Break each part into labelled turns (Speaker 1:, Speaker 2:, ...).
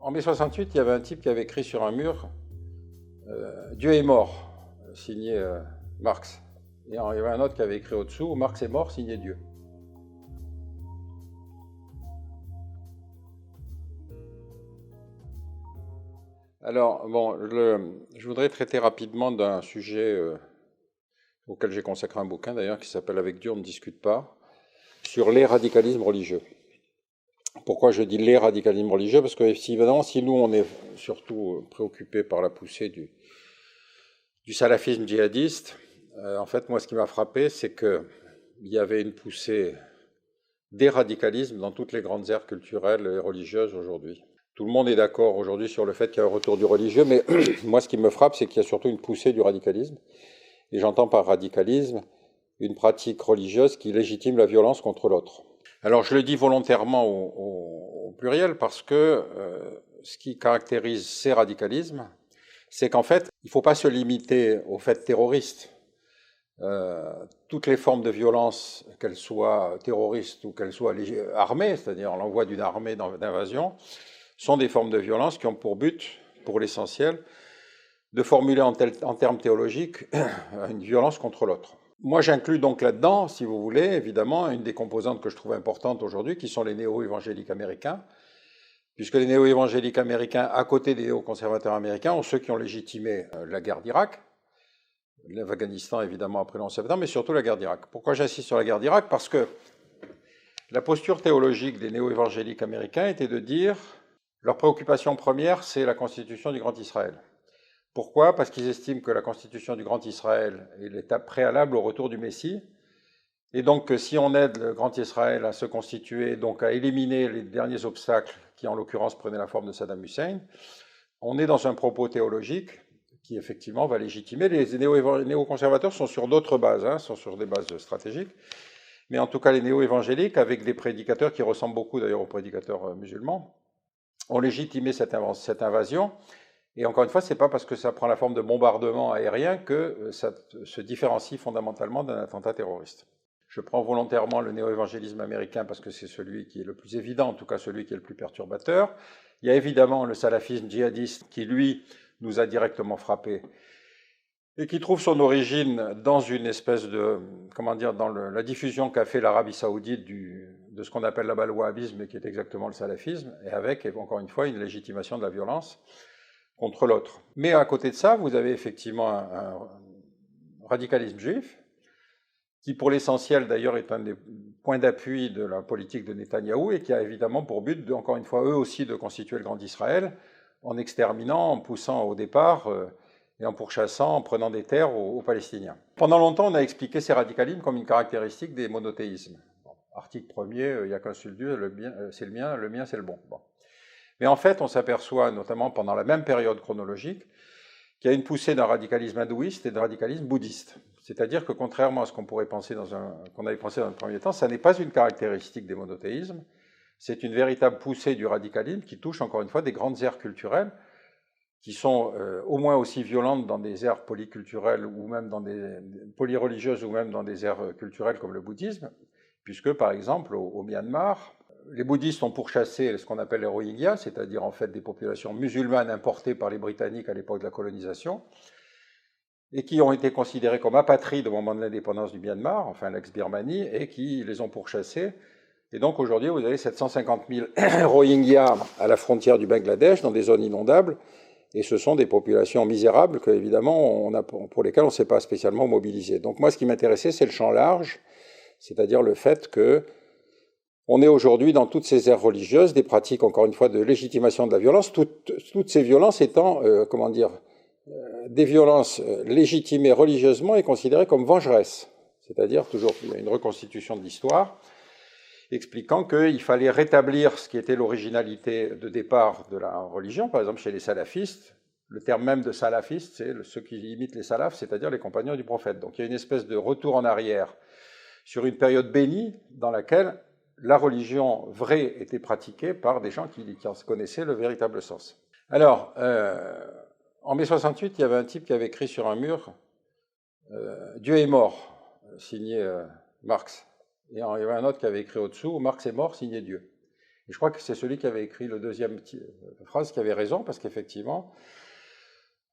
Speaker 1: En mai 68, il y avait un type qui avait écrit sur un mur Dieu est mort, signé Marx. Et il y avait un autre qui avait écrit au-dessous Marx est mort, signé Dieu. Alors, bon, je voudrais traiter rapidement d'un sujet auquel j'ai consacré un bouquin d'ailleurs qui s'appelle Avec Dieu on ne discute pas, sur les radicalismes religieux. Pourquoi je dis les radicalismes religieux? Parce que évidemment, si nous on est surtout préoccupés par la poussée du salafisme djihadiste, en fait, moi ce qui m'a frappé, c'est qu'il y avait une poussée des radicalismes dans toutes les grandes aires culturelles et religieuses aujourd'hui. Tout le monde est d'accord aujourd'hui sur le fait qu'il y a un retour du religieux, mais moi ce qui me frappe, c'est qu'il y a surtout une poussée du radicalisme. Et j'entends par radicalisme une pratique religieuse qui légitime la violence contre l'autre. Alors je le dis volontairement au pluriel parce que ce qui caractérise ces radicalismes, c'est qu'en fait, il ne faut pas se limiter aux faits terroristes. Toutes les formes de violence, qu'elles soient terroristes ou qu'elles soient armées, c'est-à-dire l'envoi d'une armée d'invasion, sont des formes de violence qui ont pour but, pour l'essentiel, de formuler en termes théologiques une violence contre l'autre. Moi, j'inclus donc là-dedans, si vous voulez, évidemment, une des composantes que je trouve importante aujourd'hui, qui sont les néo-évangéliques américains, puisque les néo-évangéliques américains, à côté des néo-conservateurs américains, ont ceux qui ont légitimé la guerre d'Irak, l'Afghanistan évidemment après le 11 septembre, mais surtout la guerre d'Irak. Pourquoi j'insiste sur la guerre d'Irak? Parce que la posture théologique des néo-évangéliques américains était de dire leur préoccupation première, c'est la constitution du Grand Israël. Pourquoi? Parce qu'ils estiment que la constitution du Grand Israël est l'étape préalable au retour du Messie, et donc que si on aide le Grand Israël à se constituer, donc à éliminer les derniers obstacles qui en l'occurrence prenaient la forme de Saddam Hussein, on est dans un propos théologique qui effectivement va légitimer. Les néo-conservateurs sont sur d'autres bases, sont sur des bases stratégiques, mais en tout cas les néo-évangéliques, avec des prédicateurs qui ressemblent beaucoup d'ailleurs aux prédicateurs musulmans, ont légitimé cette invasion. Et encore une fois, ce n'est pas parce que ça prend la forme de bombardement aérien que ça se différencie fondamentalement d'un attentat terroriste. Je prends volontairement le néo-évangélisme américain parce que c'est celui qui est le plus évident, en tout cas celui qui est le plus perturbateur. Il y a évidemment le salafisme djihadiste qui, lui, nous a directement frappés et qui trouve son origine dans une espèce de, dans la diffusion qu'a fait l'Arabie saoudite de ce qu'on appelle là-bas le wahhabisme, mais qui est exactement le salafisme, et avec, encore une fois, une légitimation de la violence contre l'autre. Mais à côté de ça, vous avez effectivement un radicalisme juif, qui pour l'essentiel d'ailleurs est un des points d'appui de la politique de Netanyahou et qui a évidemment pour but, encore une fois, eux aussi, de constituer le Grand Israël en exterminant, en poussant au départ et en pourchassant, en prenant des terres aux Palestiniens. Pendant longtemps, on a expliqué ces radicalismes comme une caractéristique des monothéismes. Bon, article 1er, il n'y a qu'un seul Dieu, c'est le mien c'est le bon. Bon. Mais en fait, on s'aperçoit, notamment pendant la même période chronologique, qu'il y a une poussée d'un radicalisme hindouiste et d'un radicalisme bouddhiste. C'est-à-dire que contrairement à ce qu'on pourrait penser qu'on avait pensé dans le premier temps, ça n'est pas une caractéristique des monothéismes, c'est une véritable poussée du radicalisme qui touche encore une fois des grandes aires culturelles qui sont au moins aussi violentes dans des aires polyculturelles ou même dans des polyreligieuses ou même dans des aires culturelles comme le bouddhisme, puisque par exemple au Myanmar, les bouddhistes ont pourchassé ce qu'on appelle les Rohingyas, c'est-à-dire en fait des populations musulmanes importées par les Britanniques à l'époque de la colonisation, et qui ont été considérés comme apatrides au moment de l'indépendance du Myanmar, enfin l'ex-Birmanie, et qui les ont pourchassés. Et donc aujourd'hui, vous avez 750 000 Rohingyas à la frontière du Bangladesh, dans des zones inondables, et ce sont des populations misérables que, évidemment, pour lesquelles on ne s'est pas spécialement mobilisé. Donc moi, ce qui m'intéressait, c'est le champ large, c'est-à-dire le fait que on est aujourd'hui dans toutes ces aires religieuses des pratiques, encore une fois, de légitimation de la violence, toutes ces violences étant, des violences légitimées religieusement et considérées comme vengeresses. C'est-à-dire, toujours, il y a une reconstitution de l'histoire, expliquant qu'il fallait rétablir ce qui était l'originalité de départ de la religion, par exemple chez les salafistes. Le terme même de salafiste, c'est ceux qui imitent les salafs, c'est-à-dire les compagnons du prophète. Donc il y a une espèce de retour en arrière sur une période bénie dans laquelle la religion vraie était pratiquée par des gens qui en connaissaient le véritable sens. Alors, en mai 68, il y avait un type qui avait écrit sur un mur Dieu est mort, signé Marx. Et il y avait un autre qui avait écrit au-dessous Marx est mort, signé Dieu. Et je crois que c'est celui qui avait écrit le deuxième phrase qui avait raison, parce qu'effectivement,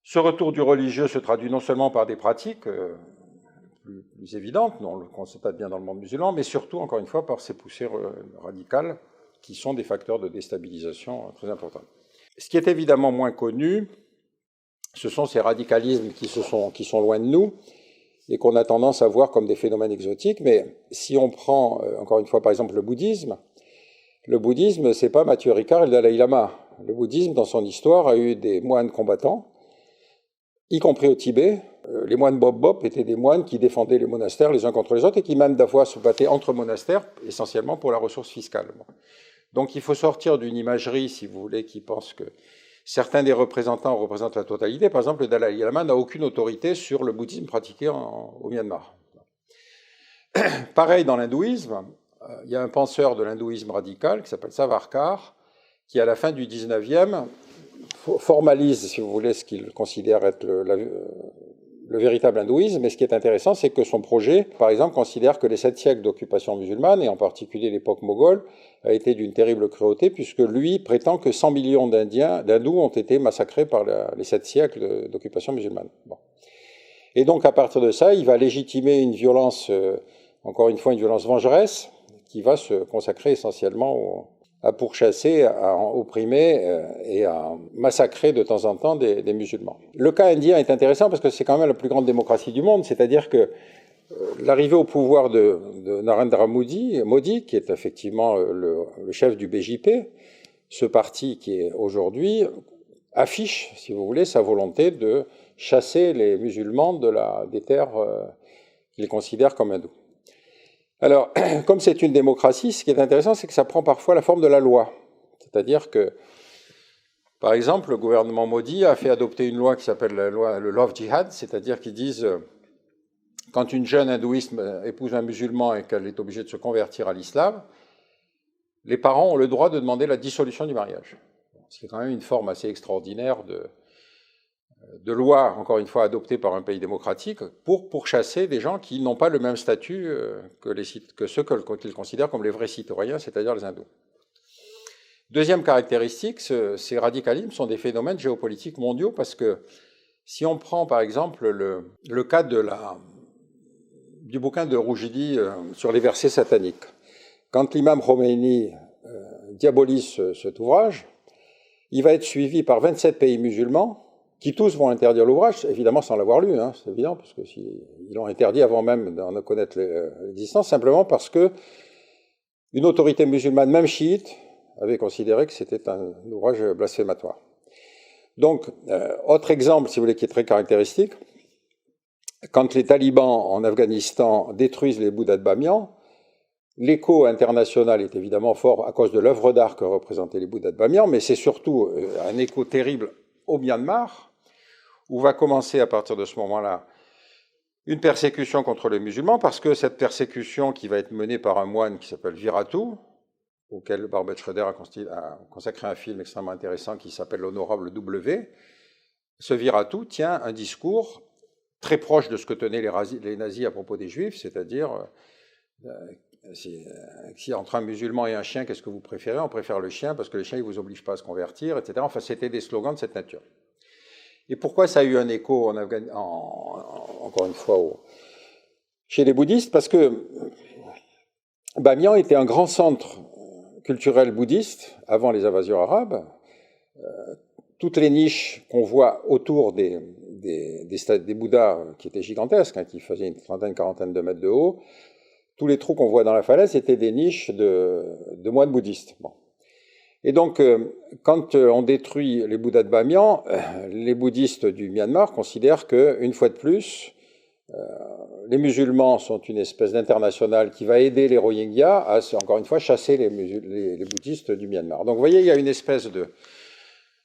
Speaker 1: ce retour du religieux se traduit non seulement par des pratiques plus évidentes, on le constate bien dans le monde musulman, mais surtout, encore une fois, par ces poussées radicales qui sont des facteurs de déstabilisation très importants. Ce qui est évidemment moins connu, ce sont ces radicalismes qui sont loin de nous et qu'on a tendance à voir comme des phénomènes exotiques. Mais si on prend, encore une fois, par exemple, le bouddhisme, c'est pas Matthieu Ricard et le Dalai Lama. Le bouddhisme, dans son histoire, a eu des moines combattants, y compris au Tibet. Les moines Bop étaient des moines qui défendaient les monastères les uns contre les autres et qui même d'abord se battaient entre monastères, essentiellement pour la ressource fiscale. Donc il faut sortir d'une imagerie, si vous voulez, qui pense que certains des représentants représentent la totalité. Par exemple, le Dalai Lama n'a aucune autorité sur le bouddhisme pratiqué au Myanmar. Pareil dans l'hindouisme, il y a un penseur de l'hindouisme radical qui s'appelle Savarkar, qui à la fin du 19e formalise, si vous voulez, ce qu'il considère être le véritable hindouisme. Mais ce qui est intéressant, c'est que son projet, par exemple, considère que les 7 siècles d'occupation musulmane, et en particulier l'époque moghole, a été d'une terrible cruauté, puisque lui prétend que 100 millions d'hindous ont été massacrés par les 7 siècles d'occupation musulmane. Bon. Et donc, à partir de ça, il va légitimer une violence, encore une fois, une violence vengeresse, qui va se consacrer essentiellement à pourchasser, à opprimer et à massacrer de temps en temps des musulmans. Le cas indien est intéressant parce que c'est quand même la plus grande démocratie du monde, c'est-à-dire que l'arrivée au pouvoir de Narendra Modi, qui est effectivement le chef du BJP, ce parti qui est aujourd'hui affiche, si vous voulez, sa volonté de chasser les musulmans des terres qu'il considère comme hindous. Alors, comme c'est une démocratie, ce qui est intéressant, c'est que ça prend parfois la forme de la loi. C'est-à-dire que, par exemple, le gouvernement Modi a fait adopter une loi qui s'appelle le Love Jihad, c'est-à-dire qu'ils disent, quand une jeune hindouiste épouse un musulman et qu'elle est obligée de se convertir à l'islam, les parents ont le droit de demander la dissolution du mariage. C'est quand même une forme assez extraordinaire de loi, encore une fois, adoptée par un pays démocratique, pour pourchasser des gens qui n'ont pas le même statut que ceux qu'ils considèrent comme les vrais citoyens, c'est-à-dire les hindous. Deuxième caractéristique, ces radicalismes sont des phénomènes géopolitiques mondiaux, parce que si on prend par exemple le cas du bouquin de Rougidi sur les versets sataniques, quand l'imam Khomeini diabolise cet ouvrage, il va être suivi par 27 pays musulmans, qui tous vont interdire l'ouvrage, évidemment sans l'avoir lu, hein, c'est évident, parce qu'ils l'ont interdit avant même d'en connaître l'existence, simplement parce que une autorité musulmane, même chiite, avait considéré que c'était un ouvrage blasphématoire. Donc, autre exemple, si vous voulez, qui est très caractéristique, quand les talibans en Afghanistan détruisent les Bouddhas de Bamiyan, l'écho international est évidemment fort à cause de l'œuvre d'art que représentaient les Bouddhas de Bamiyan, mais c'est surtout un écho terrible au Myanmar, où va commencer à partir de ce moment-là une persécution contre les musulmans, parce que cette persécution qui va être menée par un moine qui s'appelle Viratu, auquel Barbet Schroeder a consacré un film extrêmement intéressant qui s'appelle L'Honorable W, ce Viratu tient un discours très proche de ce que tenaient les nazis à propos des juifs, c'est-à-dire si entre un musulman et un chien, qu'est-ce que vous préférez? On préfère le chien parce que le chien ne vous oblige pas à se convertir, etc. Enfin, c'était des slogans de cette nature. Et pourquoi ça a eu un écho encore une fois chez les bouddhistes? Parce que Bamiyan était un grand centre culturel bouddhiste avant les invasions arabes. Toutes les niches qu'on voit autour des Bouddhas, qui étaient gigantesques, hein, qui faisaient une trentaine, quarantaine de mètres de haut, tous les trous qu'on voit dans la falaise étaient des niches de moines bouddhistes. Bon. Et donc, quand on détruit les Bouddhas de Bamiyan, les bouddhistes du Myanmar considèrent qu'une fois de plus, les musulmans sont une espèce d'internationale qui va aider les Rohingyas à, encore une fois, chasser les bouddhistes du Myanmar. Donc, vous voyez, il y a une espèce de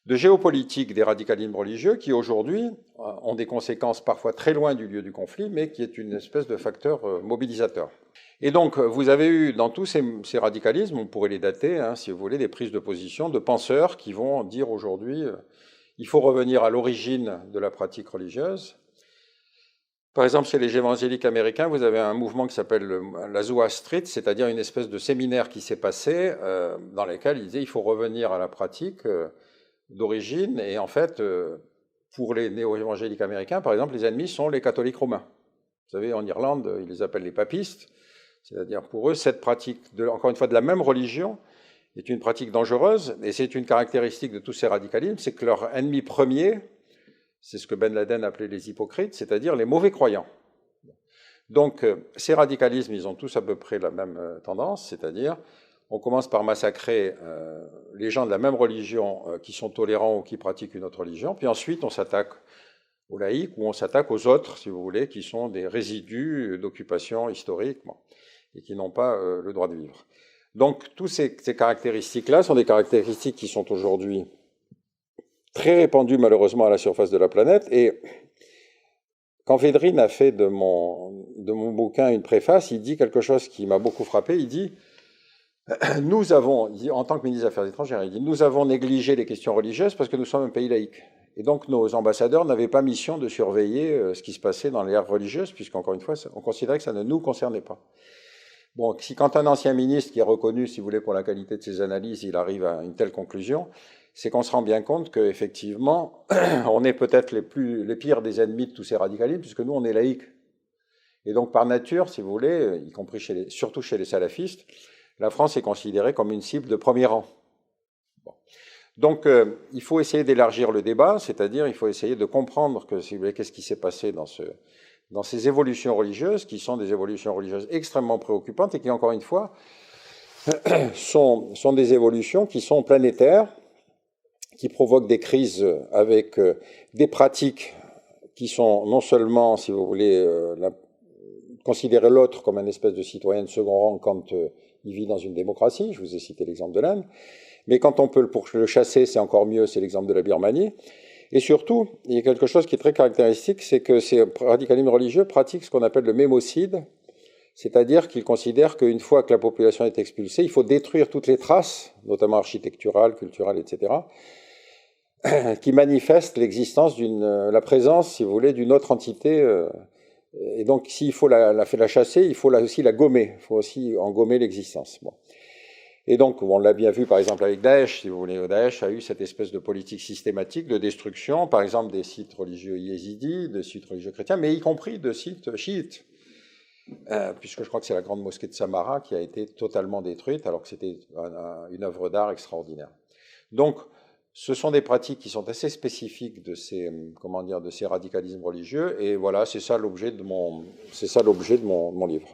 Speaker 1: géopolitique des radicalismes religieux qui, aujourd'hui, ont des conséquences parfois très loin du lieu du conflit, mais qui est une espèce de facteur mobilisateur. Et donc, vous avez eu dans tous ces radicalismes, on pourrait les dater, hein, si vous voulez, des prises de position de penseurs qui vont dire aujourd'hui il faut revenir à l'origine de la pratique religieuse, Par exemple, chez les évangéliques américains, vous avez un mouvement qui s'appelle l'Azusa Street, c'est-à-dire une espèce de séminaire qui s'est passé dans lequel ils disaient il faut revenir à la pratique d'origine. Et en fait, pour les néo-évangéliques américains, par exemple, les ennemis sont les catholiques romains. Vous savez, en Irlande, ils les appellent les papistes. C'est-à-dire pour eux, cette pratique, encore une fois, de la même religion, est une pratique dangereuse. Et c'est une caractéristique de tous ces radicalismes, c'est que leur ennemi premier, c'est ce que Ben Laden appelait les hypocrites, c'est-à-dire les mauvais croyants. Donc, ces radicalismes, ils ont tous à peu près la même tendance, c'est-à-dire, on commence par massacrer les gens de la même religion qui sont tolérants ou qui pratiquent une autre religion, puis ensuite on s'attaque aux laïcs ou on s'attaque aux autres, si vous voulez, qui sont des résidus d'occupation historique et qui n'ont pas le droit de vivre. Donc, toutes ces caractéristiques-là sont des caractéristiques qui sont aujourd'hui très répandu malheureusement à la surface de la planète. Et quand Védrine a fait de mon bouquin une préface, il dit quelque chose qui m'a beaucoup frappé. Il dit, nous avons, en tant que ministre des Affaires étrangères, il dit, nous avons négligé les questions religieuses parce que nous sommes un pays laïque. Et donc nos ambassadeurs n'avaient pas mission de surveiller ce qui se passait dans les aires religieuses, puisqu'encore une fois, on considérait que ça ne nous concernait pas. Bon, si quand un ancien ministre qui est reconnu, si vous voulez, pour la qualité de ses analyses, il arrive à une telle conclusion, c'est qu'on se rend bien compte qu'effectivement, on est peut-être les pires des ennemis de tous ces radicalismes, puisque nous, on est laïcs. Et donc, par nature, si vous voulez, y compris surtout chez les salafistes, la France est considérée comme une cible de premier rang. Bon. Donc, il faut essayer d'élargir le débat, c'est-à-dire il faut essayer de comprendre que, si vous voulez, qu'est-ce qui s'est passé dans ces évolutions religieuses, qui sont des évolutions religieuses extrêmement préoccupantes et qui, encore une fois, sont des évolutions qui sont planétaires, qui provoquent des crises avec des pratiques qui sont non seulement, si vous voulez, considérer l'autre comme un espèce de citoyen de second rang quand il vit dans une démocratie, je vous ai cité l'exemple de l'Inde, mais quand on peut pour le chasser, c'est encore mieux, c'est l'exemple de la Birmanie. Et surtout, il y a quelque chose qui est très caractéristique, c'est que ces radicalismes religieux pratiquent ce qu'on appelle le mémocide, c'est-à-dire qu'ils considèrent qu'une fois que la population est expulsée, il faut détruire toutes les traces, notamment architecturales, culturelles, etc., qui manifestent l'existence la présence, si vous voulez, d'une autre entité. Et donc, s'il faut la chasser, il faut aussi la gommer. Il faut aussi en gommer l'existence. Bon. Et donc, on l'a bien vu, par exemple, avec Daesh, si vous voulez. Daesh a eu cette espèce de politique systématique de destruction, par exemple, des sites religieux yézidis, des sites religieux chrétiens, mais y compris de sites chiites. Puisque je crois que c'est la grande mosquée de Samara qui a été totalement détruite, alors que c'était une œuvre d'art extraordinaire. Donc, ce sont des pratiques qui sont assez spécifiques de ces radicalismes religieux, et voilà, c'est ça l'objet de mon livre.